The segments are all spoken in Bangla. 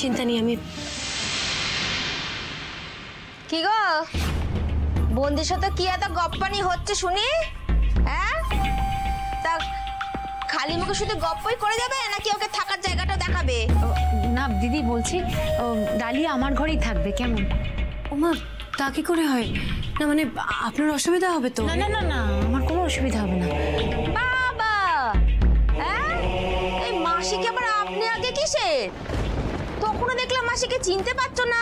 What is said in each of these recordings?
চিন্তা নেই, আমি কি গো বন্দির সাথে কি এত গপ্পানি হচ্ছে শুনি? হ্যাঁ, তা খালি মুখে শুধু গপ্পই করে যাবে নাকি ওকে থাকার জায়গাটা দেখাবে? না দিদি, বলছি ডালিয়া আমার ঘরেই থাকবে। কেমন? ওমা, তা কি করে হয়? না মানে আপনার অসুবিধা হবে তো? না না না না, আমার কোনো অসুবিধা হবে না। বাবা, হ্যাঁ, এই মাসিকে আবার আপনি আগে কিসের? তখনও দেখলাম মাসিকে চিনতে পারছো না।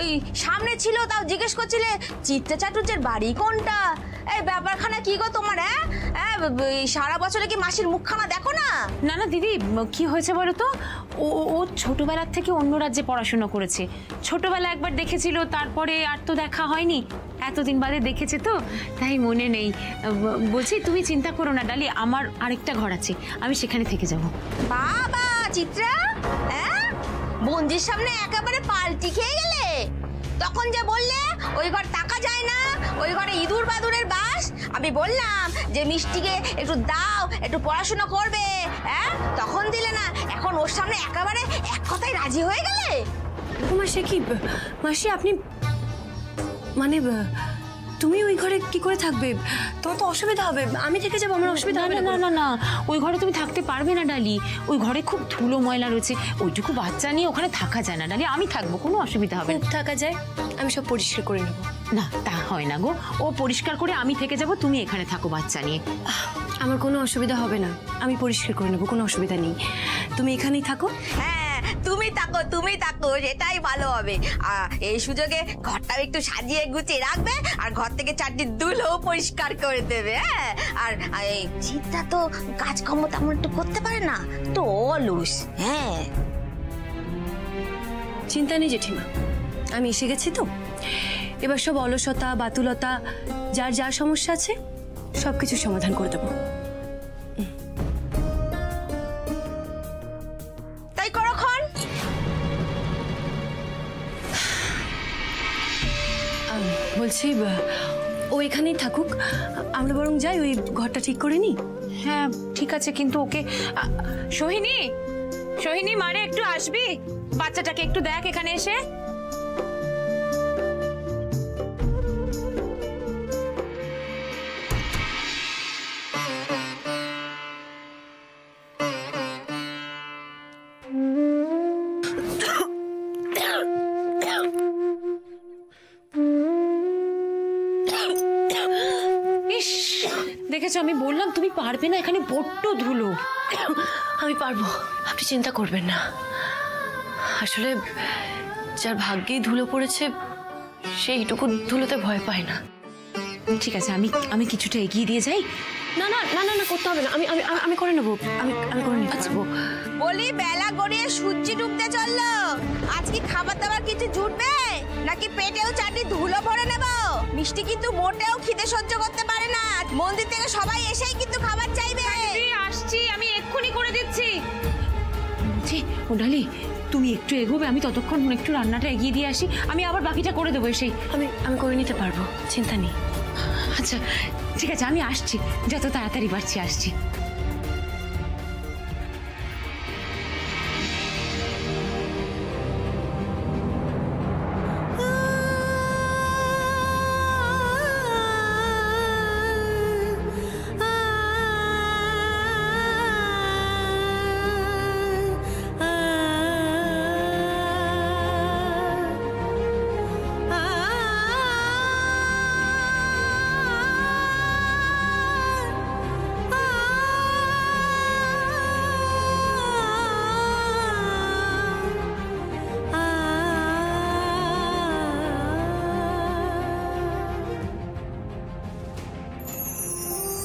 ওই সামনে ছিল, তাও জিজ্ঞেস করছিলে চিত্রা চাটুর্যের বাড়ি কোনটা। এই ব্যাপারখানা কি গো তোমার? হ্যাঁ, সারা বছরে কি মাসির মুখখানা দেখো না? না না দিদি, কি হয়েছে বলো তো, ও ছোটবেলার থেকে অন্য রাজ্যে পড়াশোনা করেছে। ছোটবেলা একবার দেখেছিল, তারপরে আর তো দেখা হয়নি। এতদিন বাদে দেখেছে তো, তাই মনে নেই। বলছি তুমি চিন্তা করো না ডালি, আমার আরেকটা ঘর আছে, আমি সেখানে থেকে যাব। বাবা চিত্রা, হ্যাঁ, বন্দির সামনে একেবারে পাল্টি খেয়ে গেলে। তখন যে বললে ওই ঘর টাকা যায় না, ওই ঘরে ইঁদুর বাদুরের বাস। আমি বললাম যে মিষ্টিকে একটু দাও, একটু পড়াশোনা করবে, হ্যাঁ, তখন দিলে না। এখন ওর সামনে একেবারে এক কথায় রাজি হয়ে গেলে। মাসি কি মাসি, আপনি মানে তুমি ওই ঘরে কি করে থাকবে? তোমার তো অসুবিধা হবে। আমি থেকে যাবো, আমার অসুবিধা হবে না। না না না, ওই ঘরে তুমি থাকতে পারবে না ডালি। ওই ঘরে খুব ধুলো ময়লা রয়েছে, ওইটুকু বাচ্চা নিয়ে ওখানে থাকা যায় না ডালি। আমি থাকবো, কোনো অসুবিধা হবে না। থাকা যায়, আমি সব পরিষ্কার করে নেবো। না তা হয় না গো, ও পরিষ্কার করে আমি থেকে যাব, তুমি এখানে থাকো বাচ্চা নিয়ে। আমার কোনো অসুবিধা হবে না, আমি পরিষ্কার করে নেবো, কোনো অসুবিধা নেই। তুমি এখানেই থাকো। হ্যাঁ, তুমি থাকো, তুমি থাকো, সেটাই ভালো হবে। এই সুযোগে ঘরটাও একটু সাজিয়ে গুছিয়ে রাখবে, আর ঘর থেকে চারটি ধুলো পরিষ্কার করে দেবে। হ্যাঁ, আর এই চিন্তা তো কাজকর্ম তেমন একটু করতে পারে না তো, অলস। হ্যাঁ, চিন্তা নেই জেঠিমা, আমি এসে গেছি তো। এবার সব অলসতা বাতুলতা, যার যার সমস্যা আছে সবকিছু সমাধান করে দেবো। তাই করখন। বলছি ও এখানেই থাকুক, আমরা বরং যাই, ওই ঘরটা ঠিক করে নিই। হ্যাঁ ঠিক আছে, কিন্তু ওকে সোহিনী, সোহিনী মারে একটু আসবি, বাচ্চাটাকে একটু দেখ এখানে এসে। দেখেছো, আমি বললাম তুমি পারবে না, এখানে বড্ড ধুলো। আমি পারবো, আপনি চিন্তা করবেন না। আসলে যার ভাগ্যেই ধুলো পড়েছে সেইটুকু ধুলোতে ভয় পায় না। ঠিক আছে, আমি কিছুটা এগিয়ে দিয়ে যাই। না না না না না, করতে হবে না, আমি আমি আমি করে নেবো, আমি করে নিতে পারবো। বলি বেলা গড়িয়ে সূর্যি ডুবতে চললো, আজ কি খাবার দাবার কিছু জুটবে নাকি পেটেও চারটি ধুলো ভরে নেব? মিষ্টি কিন্তু মোটেও খিদে সহ্য করতে পারে না। মন্দির থেকে সবাই এসেই কিন্তু খাবার চাইবে। আসছি, আমি এক্ষুনি করে দিচ্ছি। ও ডালি, তুমি একটু এগোবে, আমি ততক্ষণ একটু রান্নাটা এগিয়ে দিয়ে আসি, আমি আবার বাকিটা করে দেবো এসেই। আমি করে নিতে পারবো, চিন্তা নেই। আচ্ছা ঠিক আছে, আমি আসছি, যত তাড়াতাড়ি পারছি আসছি।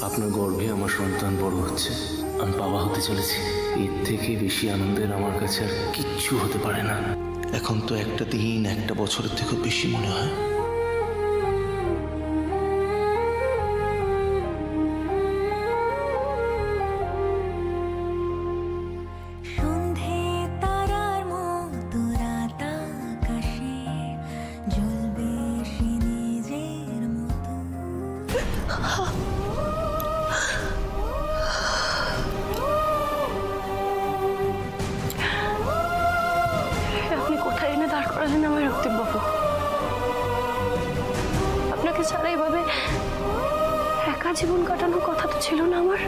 আপনার গর্ভে আমার সন্তান বড় হচ্ছে, আমি বাবা হতে চলেছি। এর থেকে বেশি আনন্দের আমার কাছে আর কিচ্ছু হতে পারে না। এখন তো একটা দিন একটা বছরের থেকেও বেশি মনে হয়। করালেন আমার রক্তিমবাবু। আপনাকে ছাড়া এভাবে একা জীবন কাটানোর কথা তো ছিল না আমার।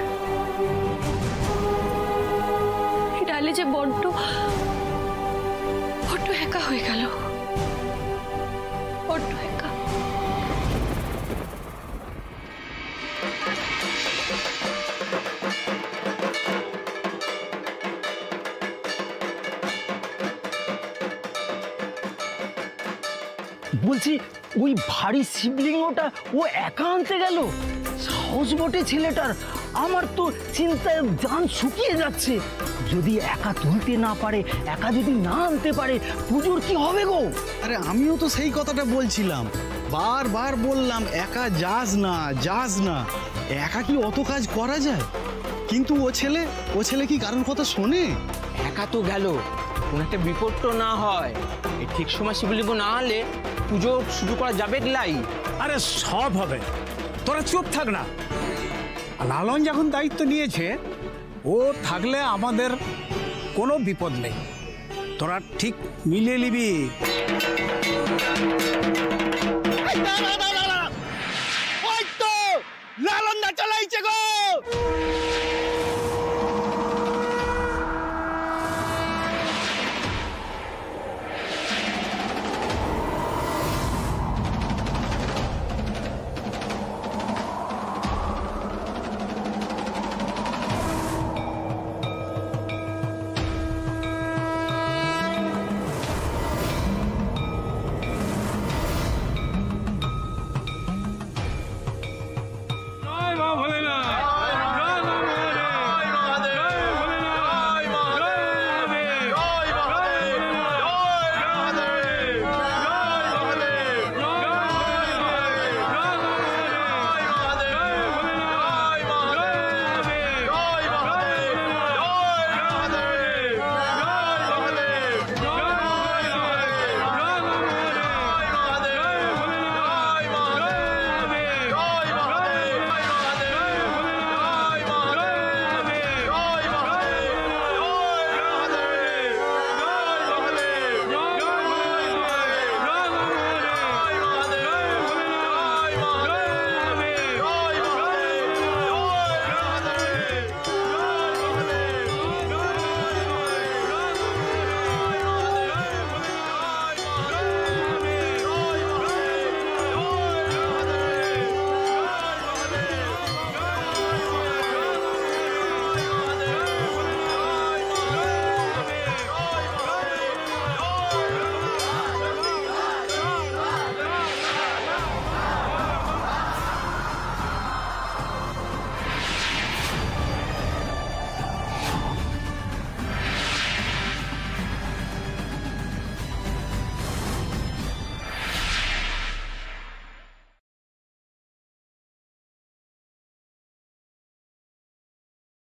ডালে যে বড্ড একা হয়ে গেল, বড্ড একা। বলছি ওই ভারী শিবলিঙ্গটা ও একা আনতে গেল? সাহস বটে ছেলেটার। আমার তো চিন্তায় জান শুকিয়ে যাচ্ছে। যদি একা তুলতে না পারে, একা যদি না আনতে পারে, পুজোর কি হবে গো? আরে আমিও তো সেই কথাটা বলছিলাম, বারবার বললাম একা যাস না, একা কি অত কাজ করা যায়? কিন্তু ও ছেলে কি কারোর কথা শোনে? একা তো গেল, কোন একটা বিপদ তো না হয়। এই ঠিক সময় শিবলিঙ্গ না হলে পুজো শুরু করা যাবে লাই? আরে সব হবে, তোরা চুপ থাক না। লালন যখন দায়িত্ব নিয়েছে, ও থাকলে আমাদের কোনো বিপদ নেই। তোরা ঠিক মিলিয়ে নিবি।